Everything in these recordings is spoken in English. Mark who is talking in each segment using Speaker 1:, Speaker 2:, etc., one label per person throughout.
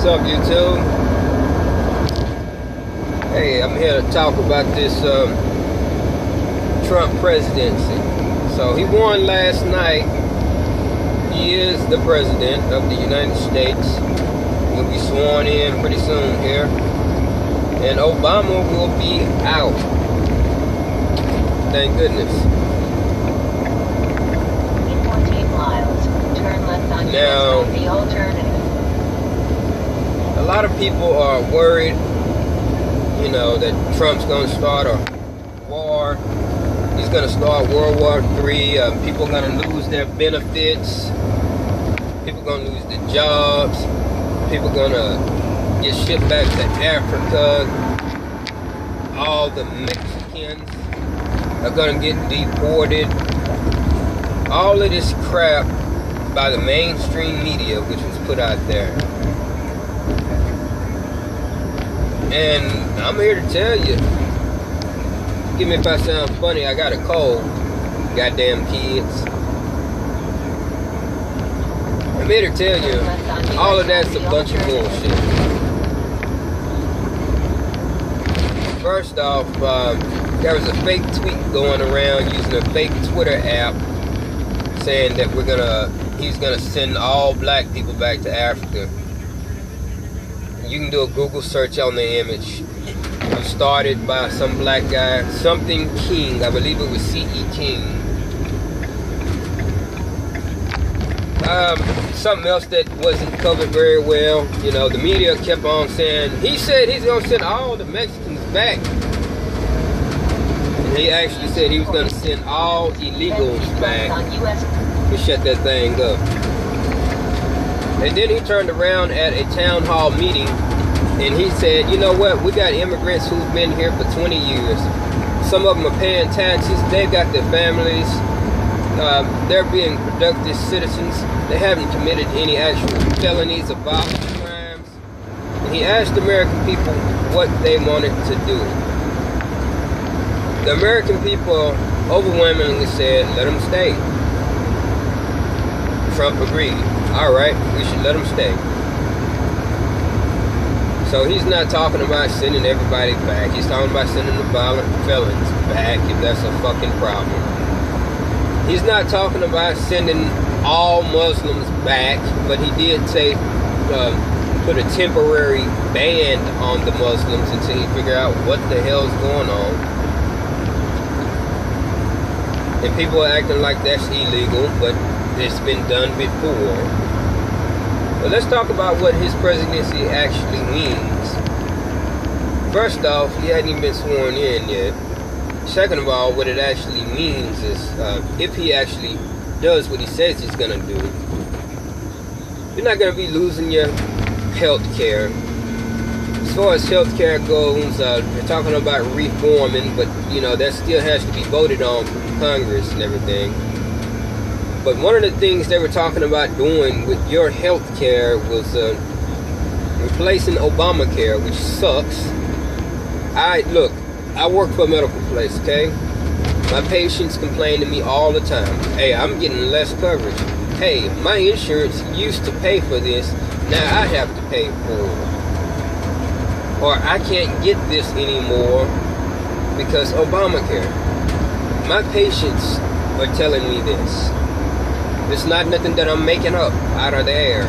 Speaker 1: up, YouTube? Hey, I'm here to talk about this Trump presidency. So he won last night. He is the president of the United States. He'll be sworn in pretty soon here. And Obama will be out. Thank goodness.
Speaker 2: In 14 miles, turn left on
Speaker 1: Now,
Speaker 2: the alternative.
Speaker 1: A lot of people are worried, you know, that Trump's going to start a war. He's going to start World War III. People are going to lose their benefits. People are going to lose their jobs. People are going to get shipped back to Africa. All the Mexicans are going to get deported. All of this crap by the mainstream media, which was put out there. And I'm here to tell you, forgive me if I sound funny, I got a cold. Goddamn kids. I'm here to tell you, all of that's a bunch of bullshit. First off, there was a fake tweet going around using a fake Twitter app saying that he's gonna send all black people back to Africa. You can do a Google search on the image. It was started by some black guy, something King. I believe it was C.E. King. Something else that wasn't covered very well. You know, the media kept on saying, he said he's going to send all the Mexicans back. And he actually said he was going to send all illegals back. He shut that thing up. And then he turned around at a town hall meeting and he said, you know what, we got immigrants who've been here for 20 years. Some of them are paying taxes, they've got their families, they're being productive citizens, they haven't committed any actual felonies or violent crimes. And he asked the American people what they wanted to do. The American people overwhelmingly said, let them stay. Trump agreed. Alright, we should let them stay. So he's not talking about sending everybody back. He's talking about sending the violent felons back if that's a fucking problem. He's not talking about sending all Muslims back, but he did say put a temporary ban on the Muslims until he figure out what the hell's going on. And people are acting like that's illegal, but it's been done before. But let's talk about what his presidency actually means. First off, he hadn't even been sworn in yet. Second of all, what it actually means is if he actually does what he says he's going to do, you're not going to be losing your health care. As far as health care goes, they're talking about reforming, but you know, that still has to be voted on from Congress and everything. But one of the things they were talking about doing with your health care was replacing Obamacare, which sucks. I work for a medical place, okay? My patients complain to me all the time. Hey, I'm getting less coverage. Hey, my insurance used to pay for this. Now I have to pay for it. Or I can't get this anymore because Obamacare. My patients are telling me this. It's not nothing that I'm making up out of the air.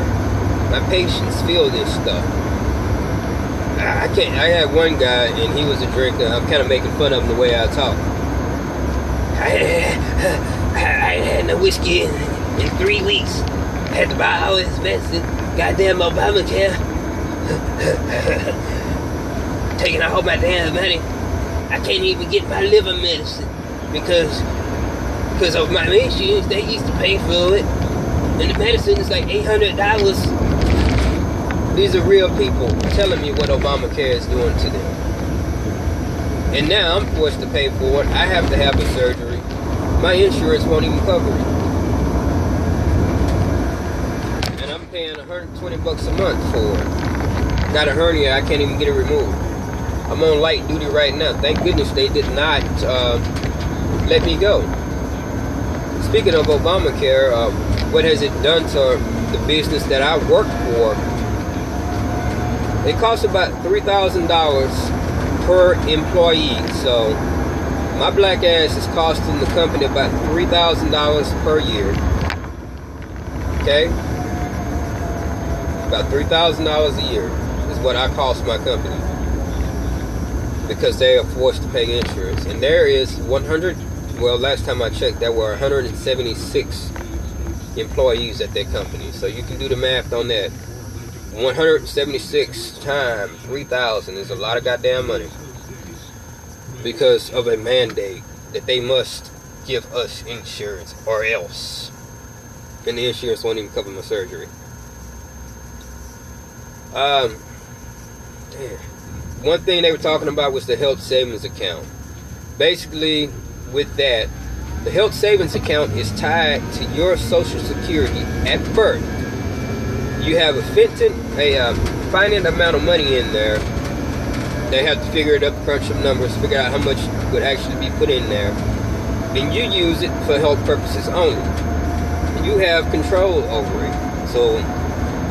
Speaker 1: My patients feel this stuff. I had one guy and he was a drinker. I'm kind of making fun of him the way I talk. I ain't had no whiskey in 3 weeks. I had to buy all this medicine. Goddamn Obamacare. Taking all my damn money. I can't even get my liver medicine because of my insurance. They used to pay for it, and the medicine is like $800. These are real people telling me what Obamacare is doing to them. And now I'm forced to pay for it. I have to have a surgery. My insurance won't even cover it. And I'm paying $120 a month for it. Got a hernia, I can't even get it removed. I'm on light duty right now. Thank goodness they did not let me go. Speaking of Obamacare, what has it done to the business that I work for? It costs about $3,000 per employee. So my black ass is costing the company about $3,000 per year. Okay? About $3,000 a year is what I cost my company. Because they are forced to pay insurance. And there is last time I checked, there were 176 employees at that company. So you can do the math on that. 176 times 3,000 is a lot of goddamn money. Because of a mandate that they must give us insurance or else. And the insurance won't even cover my surgery. One thing they were talking about was the health savings account. Basically, with that, the health savings account is tied to your Social Security at birth. You have a finite amount of money in there. They have to figure it up, crunch some numbers, figure out how much would actually be put in there. And you use it for health purposes only. You have control over it. So,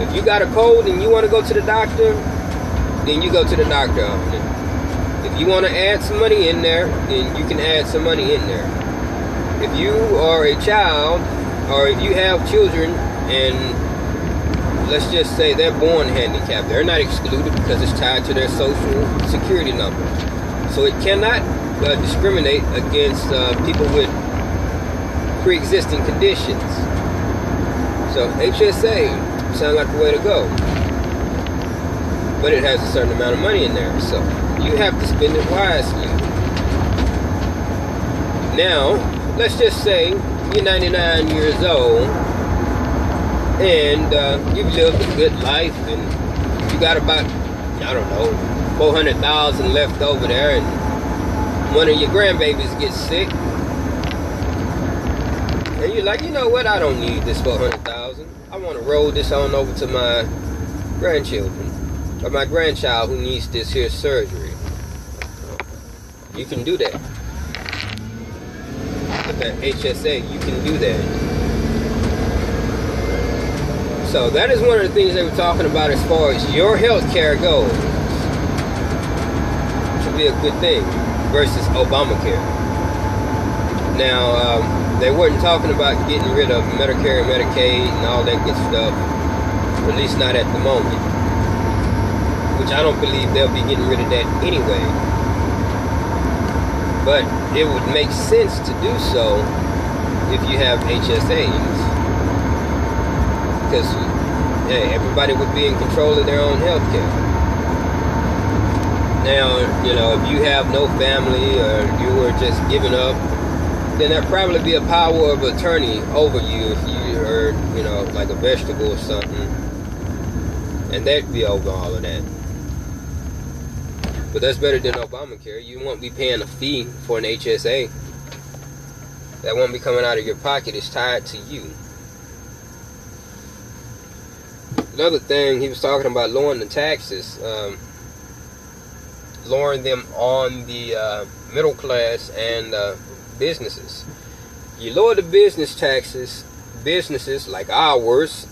Speaker 1: if you got a cold and you want to go to the doctor, then you go to the doctor on it. If you want to add some money in there, then you can add some money in there. If you are a child, or if you have children, and let's just say they're born handicapped, they're not excluded because it's tied to their Social Security number. So it cannot discriminate against people with pre-existing conditions. So HSA sounds like the way to go. But it has a certain amount of money in there, so you have to spend it wisely. Now, let's just say you're 99 years old, and you've lived a good life, and you got about, I don't know, 400,000 left over there, and one of your grandbabies gets sick, and you're like, you know what, I don't need this 400,000. I want to roll this on over to my grandchildren. Or my grandchild who needs this here surgery. You can do that. With that HSA, you can do that. So that is one of the things they were talking about as far as your health care goes. Which would be a good thing versus Obamacare. Now, they weren't talking about getting rid of Medicare and Medicaid and all that good stuff. At least not at the moment. Which I don't believe they'll be getting rid of that anyway. But it would make sense to do so if you have HSAs. Because, hey, everybody would be in control of their own health care. Now, you know, if you have no family or you were just giving up, then there'd probably be a power of attorney over you if you are, you know, like a vegetable or something. And that'd be over all of that. But that's better than Obamacare. You won't be paying a fee for an HSA. That won't be coming out of your pocket. It's tied to you. Another thing, he was talking about lowering the taxes. Lowering them on the middle class and businesses. You lower the business taxes, businesses like ours,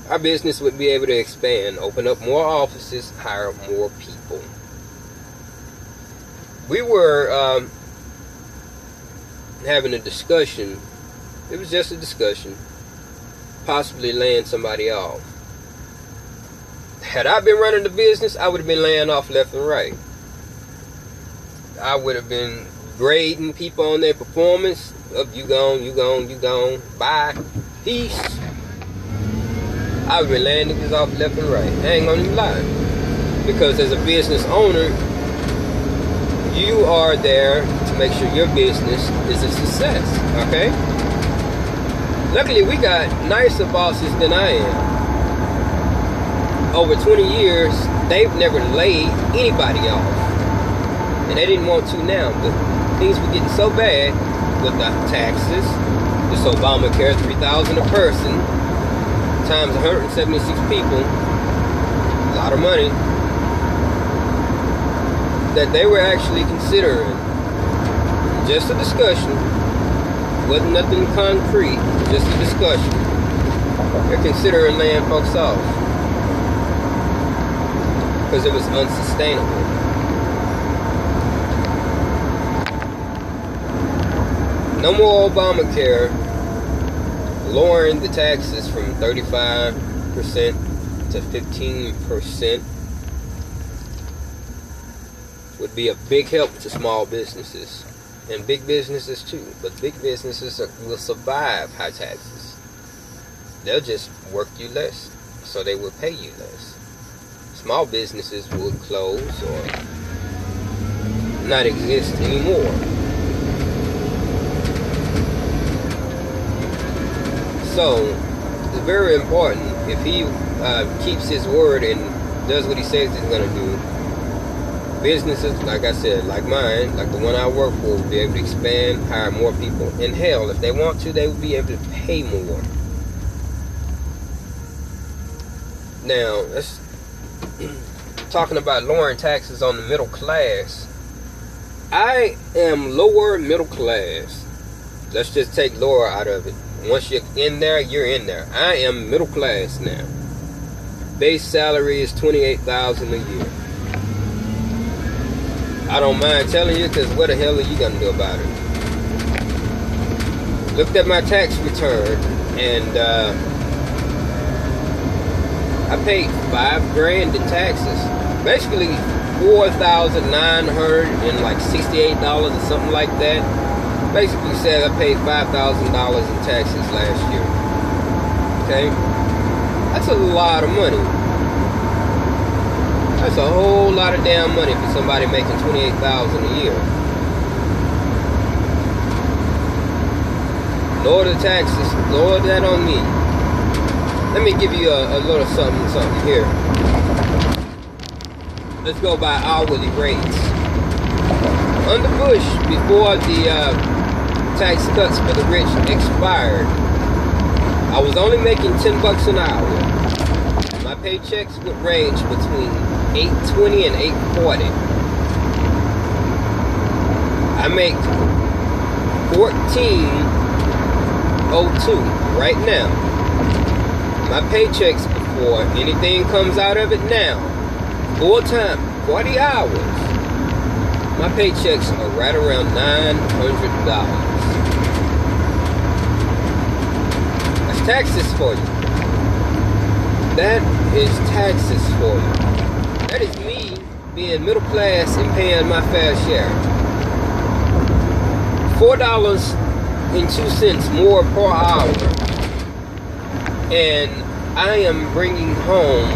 Speaker 1: our business would be able to expand, open up more offices, hire more people. We were having a discussion. It was just a discussion. Possibly laying somebody off. Had I been running the business, I would have been laying off left and right. I would have been grading people on their performance. Up, you gone, you gone, you gone. Bye. Peace. I would have been laying niggas off left and right. I ain't gonna even lie. Because as a business owner, you are there to make sure your business is a success, okay? Luckily, we got nicer bosses than I am. Over 20 years, they've never laid anybody off. And they didn't want to now, but things were getting so bad with the taxes, this Obamacare, $3,000 a person, times 176 people, a lot of money, that they were actually considering, just a discussion, wasn't nothing concrete, just a discussion. They're considering laying folks off. because it was unsustainable. No more Obamacare. Lowering the taxes from 35% to 15% would be a big help to small businesses and big businesses too. But big businesses will survive high taxes. They'll just work you less, so they will pay you less. Small businesses will close or not exist anymore. So it's very important if he keeps his word and does what he says he's going to do. Businesses, like I said, like mine, like the one I work for, will be able to expand, hire more people. And hell, if they want to, they will be able to pay more. Now, let's talking about lowering taxes on the middle class. I am lower middle class. Let's just take lower out of it. Once you're in there, you're in there. I am middle class now. Base salary is $28,000 a year. I don't mind telling you, because what the hell are you gonna do about it? Looked at my tax return, and I paid $5,000 in taxes. Basically $4,968 or something like that. Basically said I paid $5,000 in taxes last year. Okay? That's a lot of money. That's a whole lot of damn money for somebody making $28,000 a year. Lower the taxes. Lower that on me. Let me give you a little something here. Let's go by hourly rates. Under Bush, before the tax cuts for the rich expired, I was only making $10 an hour. My paychecks would range between $8.20 and $8.40. I make $14.02 right now. My paychecks before anything comes out of it now, full time, 40 hours, my paychecks are right around $900. That's taxes for you. That is taxes for you. That is me being middle class and paying my fair share. $4.02 more per hour. And I am bringing home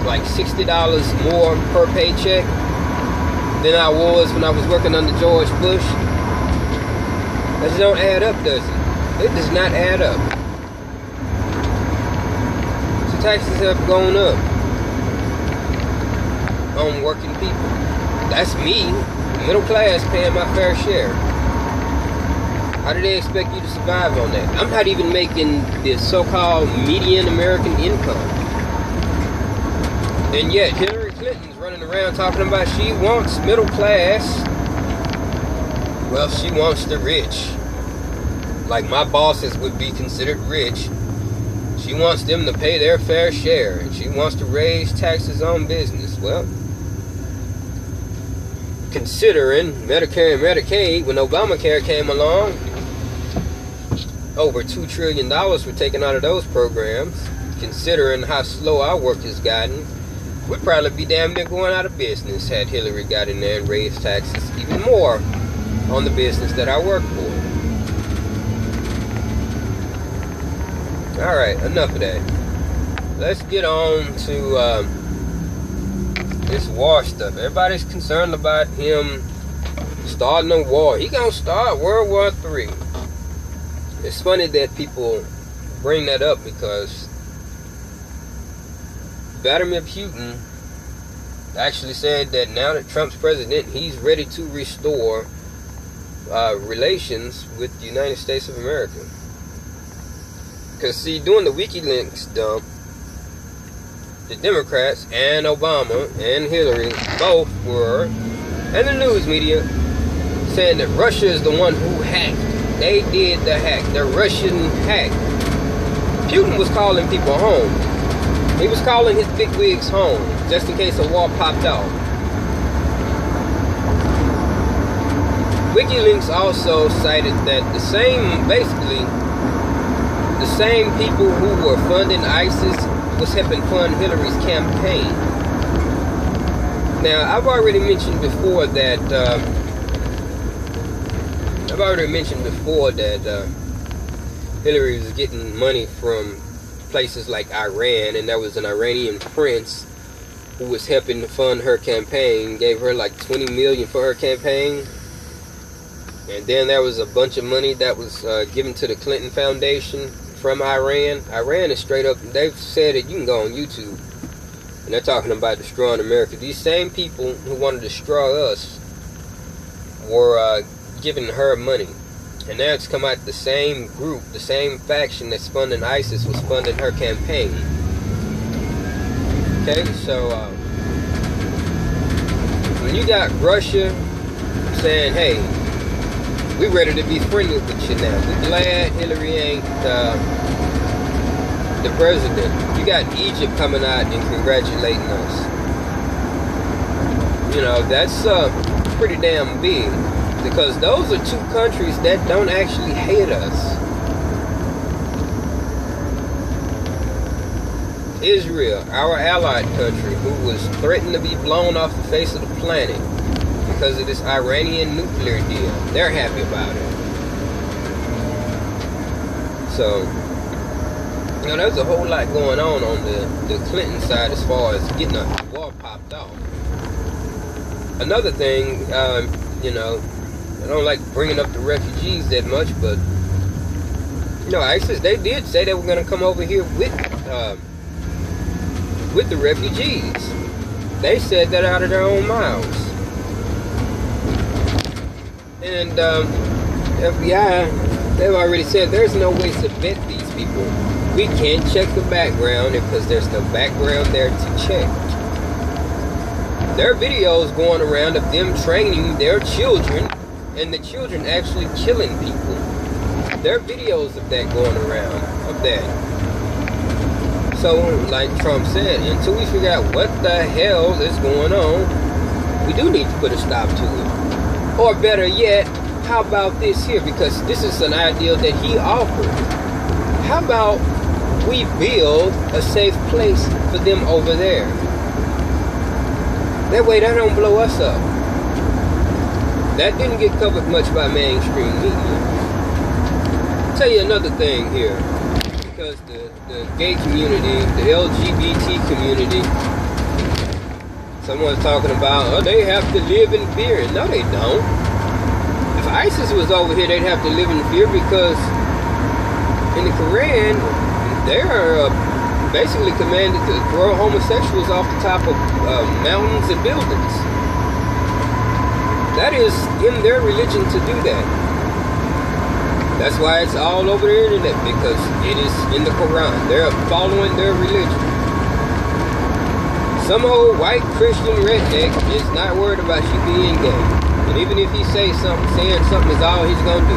Speaker 1: like $60 more per paycheck than I was when I was working under George Bush. That just don't add up, does it? It does not add up. So taxes have gone up on working people. That's me, middle class, paying my fair share. How do they expect you to survive on that? I'm not even making the so-called median American income. And yet, Hillary Clinton's running around talking about she wants middle class. Well, she wants the rich. Like my bosses would be considered rich. She wants them to pay their fair share. And she wants to raise taxes on business. Well, considering Medicare and Medicaid, when Obamacare came along, over $2 trillion were taken out of those programs. Considering how slow our work has gotten, we'd probably be damn near going out of business had Hillary got in there and raised taxes even more on the business that I work for. Alright, enough of that. Let's get on to this war stuff. Everybody's concerned about him starting a war. He gonna start World War III. It's funny that people bring that up because Vladimir Putin actually said that now that Trump's president, he's ready to restore relations with the United States of America. Because see, during the WikiLeaks dump, the Democrats and Obama and Hillary both were, and the news media, saying that Russia is the one who hacked. They did the hack. The Russian hack. Putin was calling people home. He was calling his bigwigs home, just in case a war popped off. WikiLeaks also cited that the same people who were funding ISIS was helping fund Hillary's campaign. Now, I've already mentioned before that Hillary was getting money from places like Iran, and there was an Iranian prince who was helping to fund her campaign, gave her like $20 million for her campaign. And then there was a bunch of money that was given to the Clinton Foundation from Iran. Iran is straight up, they've said it, you can go on YouTube, and they're talking about destroying America. These same people who want to destroy us were giving her money. And now it's come out the same group, the same faction that's funding ISIS was funding her campaign. Okay, so when you got Russia saying, hey, we ready to be friendly with you now. We're glad Hillary ain't the president. You got Egypt coming out and congratulating us. You know, that's pretty damn big. Because those are two countries that don't actually hate us. Israel, our allied country, who was threatened to be blown off the face of the planet because of this Iranian nuclear deal. They're happy about it. So, you know, there's a whole lot going on the Clinton side as far as getting a war popped off. Another thing, you know, I don't like bringing up the refugees that much, but, you know, ISIS, they did say they were going to come over here with the refugees. They said that out of their own mouths. And FBI, they've already said there's no way to vet these people. We can't check the background because there's no background there to check. There are videos going around of them training their children and the children actually killing people. There are videos of that going around, of that. So, like Trump said, until we figure out what the hell is going on, we do need to put a stop to it. Or better yet, how about this here? Because this is an idea that he offered. How about we build a safe place for them over there? That way they don't blow us up. That didn't get covered much by mainstream media. I'll tell you another thing here. Because the gay community, the LGBT community, someone's talking about, oh, they have to live in fear. No, they don't. If ISIS was over here, they'd have to live in fear because in the Quran, they are basically commanded to throw homosexuals off the top of mountains and buildings. That is in their religion to do that. That's why it's all over the internet, because it is in the Quran. They're following their religion. Some old white Christian redneck is not worried about you being gay. And even if he saying something is all he's gonna do.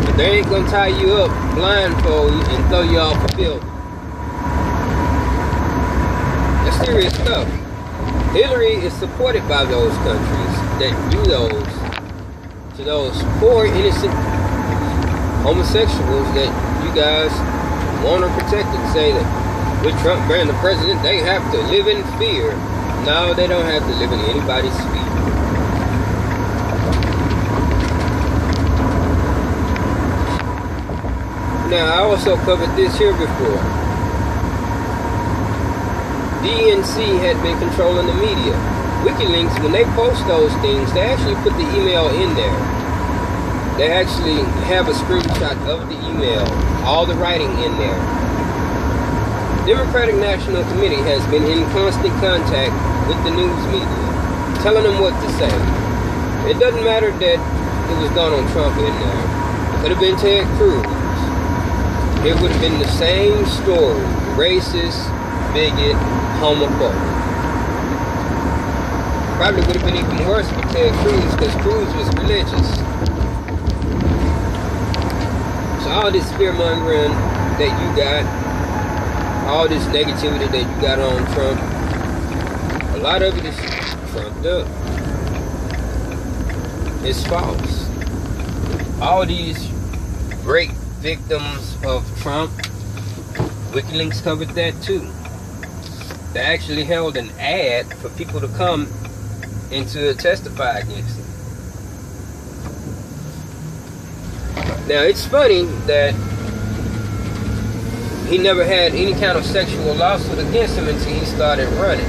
Speaker 1: But they ain't gonna tie you up, blindfold you, and throw you off the building. That's serious stuff. Hillary is supported by those countries that do those to those poor, innocent homosexuals that you guys want to protect and say that with Trump being the president, they have to live in fear. No, they don't have to live in anybody's fear. Now, I also covered this here before. DNC had been controlling the media. WikiLeaks, when they post those things, they actually put the email in there. They actually have a screenshot of the email, all the writing in there. Democratic National Committee has been in constant contact with the news media, telling them what to say. It doesn't matter that it was Donald Trump in there. It could have been Ted Cruz. It would have been the same story. Racist, bigot, homophobic. Probably would have been even worse for Ted Cruz, because Cruz was religious. So all this fear-mongering that you got, all this negativity that you got on Trump, a lot of it is trumped up. It's false. All these great victims of Trump, WikiLeaks covered that too. They actually held an ad for people to come and to testify against him. Now it's funny that he never had any kind of sexual lawsuit against him until he started running.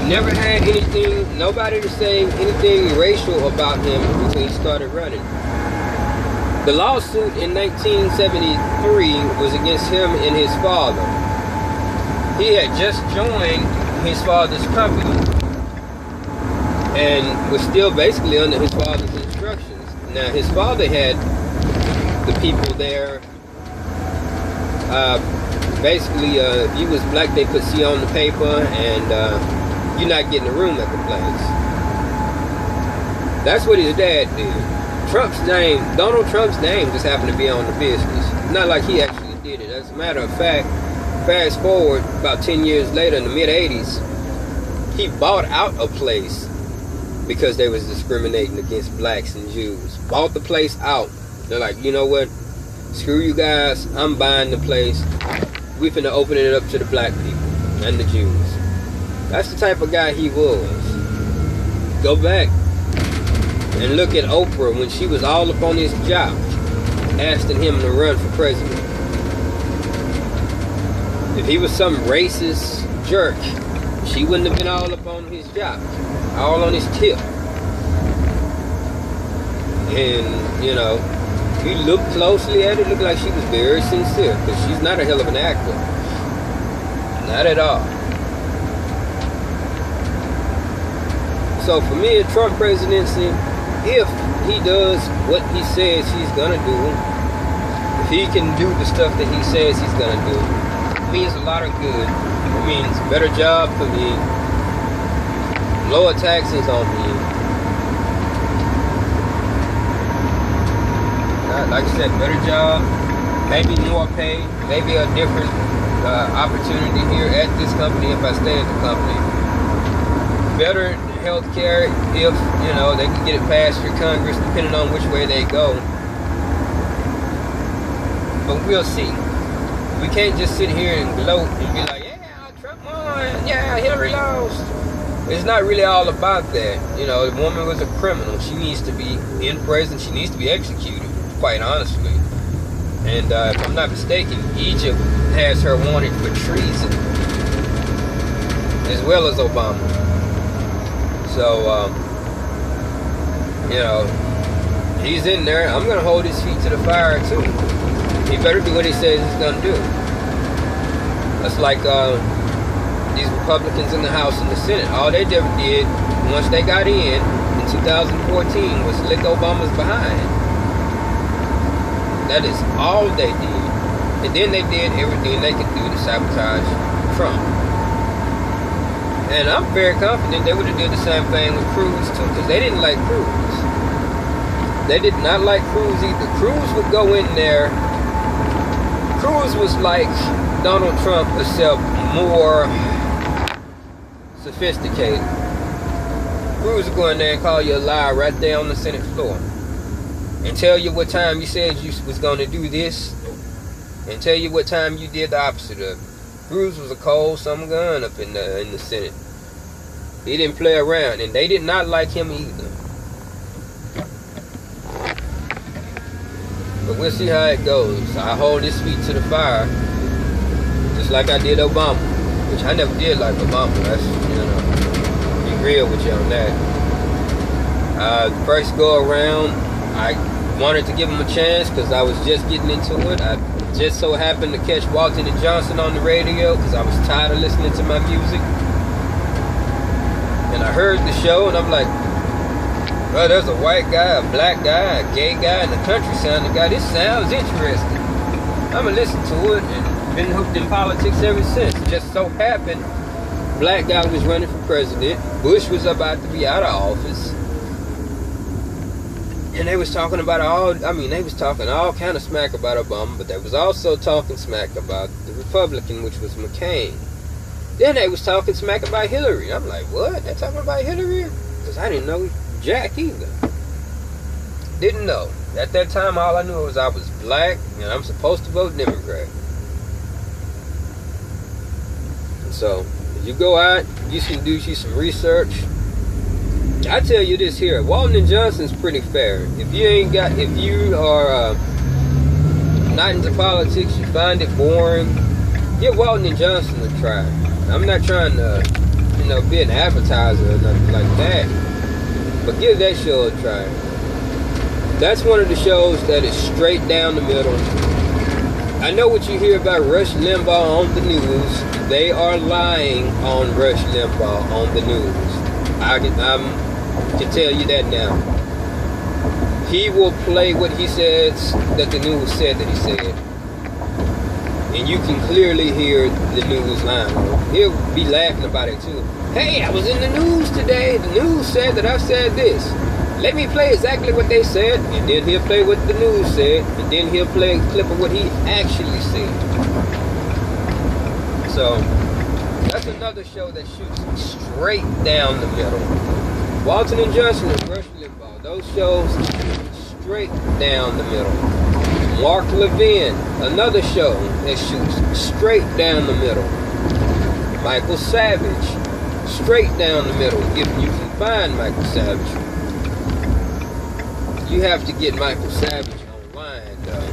Speaker 1: Never had anything, nobody to say anything racial about him until he started running. The lawsuit in 1973 was against him and his father. He had just joined his father's company and was still basically under his father's instructions. Now his father had the people there. Basically, if you was black, they put C on the paper, and you're not getting a room at the place. That's what his dad did. Trump's name, Donald Trump's name, just happened to be on the business. It's not like he actually did it. As a matter of fact, fast forward about 10 years later, in the mid-'80s, he bought out a place because they was discriminating against blacks and Jews. Bought the place out. They're like, you know what? Screw you guys. I'm buying the place. We finna open it up to the black people and the Jews. That's the type of guy he was. Go back and look at Oprah when she was all up on his job, asking him to run for president. If he was some racist jerk, she wouldn't have been all up on his job, all on his tip. And, you know, if you look closely at it, it looked like she was very sincere, because she's not a hell of an actor. Not at all. So for me, a Trump presidency, if he does what he says he's gonna do, if he can do the stuff that he says he's gonna do, it means a lot of good. It means a better job for me, lower taxes on me. Like I said, better job, maybe more pay, maybe a different opportunity here at this company if I stay at the company. Better health care if, you know, they can get it passed through Congress, depending on which way they go. But we'll see. We can't just sit here and gloat and be like, yeah, Trump won, yeah, Hillary lost. It's not really all about that. You know, the woman was a criminal. She needs to be in prison. She needs to be executed, quite honestly. And if I'm not mistaken, Egypt has her wanted for treason, as well as Obama. So, you know, he's in there. I'm going to hold his feet to the fire, too. He better do what he says he's going to do. That's like these Republicans in the House and the Senate. All they ever did, once they got in 2014, was lick Obama's behind. That is all they did. And then they did everything they could do to sabotage Trump. And I'm very confident they would have did the same thing with Cruz too, because they didn't like Cruz. They did not like Cruz either. Cruz would go in there. Cruz was like Donald Trump, except more sophisticated. Cruz would go in there and call you a liar right there on the Senate floor, and tell you what time you said you was going to do this, and tell you what time you did the opposite of it. Cruz was a cold some gun up in the Senate. He didn't play around, and they did not like him either. But we'll see how it goes. I hold his feet to the fire, just like I did Obama, which I never did like Obama. That's, you know, be real with you on that. First go around, I wanted to give him a chance because I was just getting into it. I just so happened to catch Walton and Johnson on the radio because I was tired of listening to my music. And I heard the show and I'm like, well, there's a white guy, a black guy, a gay guy, and a country sounding guy. This sounds interesting. I'm going to listen to it and been hooked in politics ever since. It just so happened, black guy was running for president. Bush was about to be out of office. And they was talking about they was talking all kind of smack about Obama, but they was also talking smack about the Republican, which was McCain. Then they was talking smack about Hillary. I'm like, what? They're talking about Hillary? Because I didn't know Jack either. Didn't know. At that time, all I knew was I was black and I'm supposed to vote Democrat. So, if you go out, you should do you some research. I tell you this here, Walton and Johnson's pretty fair. If you are not into politics, you find it boring, give Walton and Johnson a try. I'm not trying to, be an advertiser or nothing like that, but give that show a try. That's one of the shows that is straight down the middle. I know what you hear about Rush Limbaugh on the news. They are lying on Rush Limbaugh on the news. I can tell you that now. He will play what he says that the news said that he said. And you can clearly hear the news line. He'll be laughing about it too. Hey, I was in the news today. The news said that I said this. Let me play exactly what they said. And then he'll play what the news said. And then he'll play a clip of what he actually said. So, that's another show that shoots straight down the middle. Walton and Johnson and Rush Limbaugh. Those shows straight down the middle. Mark Levin, another show that shoots straight down the middle. Michael Savage, straight down the middle. If you can find Michael Savage, you have to get Michael Savage online, though.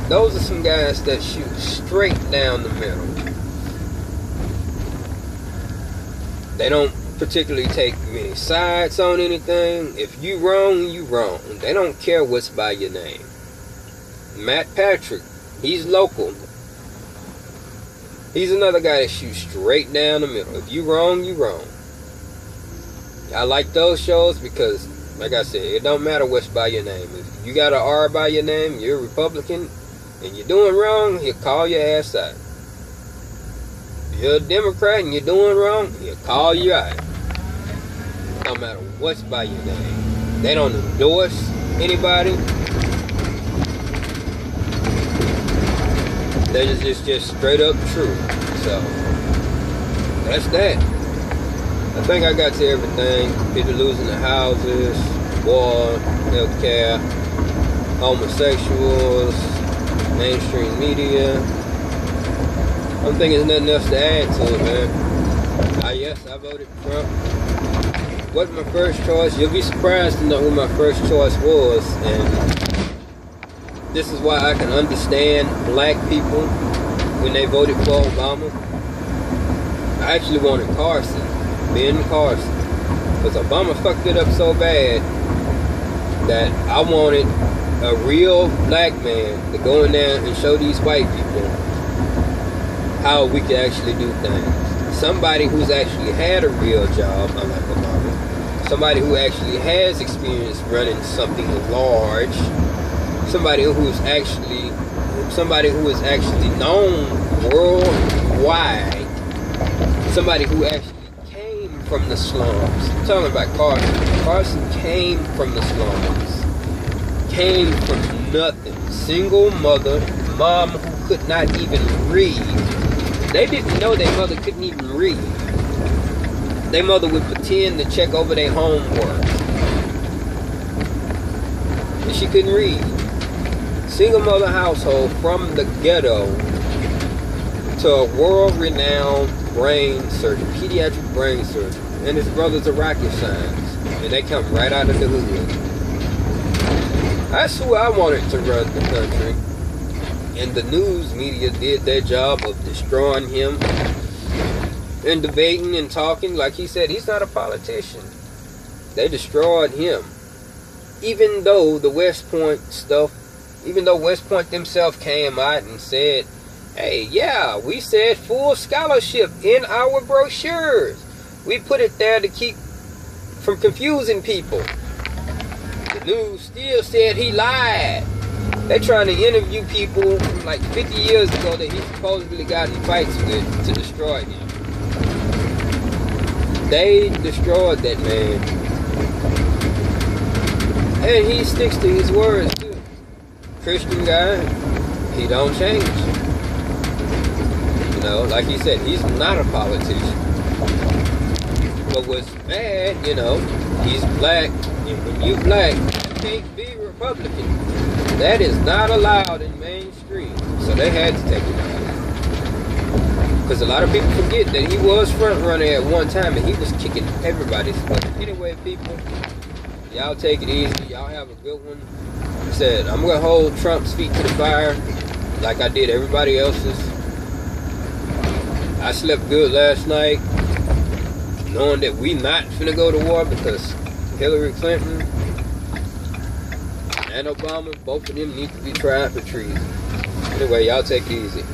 Speaker 1: Those are some guys that shoot straight down the middle. They don't particularly take many sides on anything. If you wrong, you wrong. They don't care what's by your name. Matt Patrick, he's local. He's another guy that shoots straight down the middle. If you wrong, you wrong. I like those shows because, like I said, it don't matter what's by your name. If you got an R by your name, you're a Republican, and you're doing wrong, he'll call your ass out. If you're a Democrat and you're doing wrong, he'll call you out. No matter what's by your name. They don't endorse anybody. They're just straight up true. So, that's that. I think I got to everything. People losing their houses, war, healthcare, homosexuals, mainstream media. I don't think there's nothing else to add to it, man. Yes, I voted Trump. Wasn't my first choice. You'll be surprised to know who my first choice was, and this is why I can understand black people when they voted for Obama. I actually wanted Carson, Ben Carson, because Obama fucked it up so bad that I wanted a real black man to go in there and show these white people how we could actually do things. Somebody who's actually had a real job, unlike Obama. Somebody who actually has experience running something large. Somebody who is actually known worldwide. Somebody who actually came from the slums. I'm talking about Carson. Carson came from the slums. Came from nothing. Single mother, mom who could not even read. They didn't know their mother couldn't even read. Their mother would pretend to check over their homework. And she couldn't read. Single mother household from the ghetto to a world-renowned brain surgeon, pediatric brain surgeon. And his brother's a rocket scientist. And they come right out of the hood. That's who I wanted to run the country. And the news media did their job of destroying him and debating and talking. Like he said, he's not a politician. They destroyed him. Even though the West Point stuff, even though West Point themselves came out and said, hey, yeah, we said full scholarship in our brochures. We put it there to keep from confusing people. The news still said he lied. They're trying to interview people from like 50 years ago that he supposedly got in fights with to destroy him. They destroyed that man. And he sticks to his words too. Christian guy, he don't change. You know, like he said, he's not a politician. But what's bad, you know, he's black, and when you black, you can't be Republican. That is not allowed in mainstream. So they had to take him out. Because a lot of people forget that he was front runner at one time and he was kicking everybody's butt. Anyway, people, y'all take it easy. Y'all have a good one. I said, I'm going to hold Trump's feet to the fire like I did everybody else's. I slept good last night knowing that we not finna go to war because Hillary Clinton and Obama, both of them need to be tried for treason. Anyway, y'all take it easy.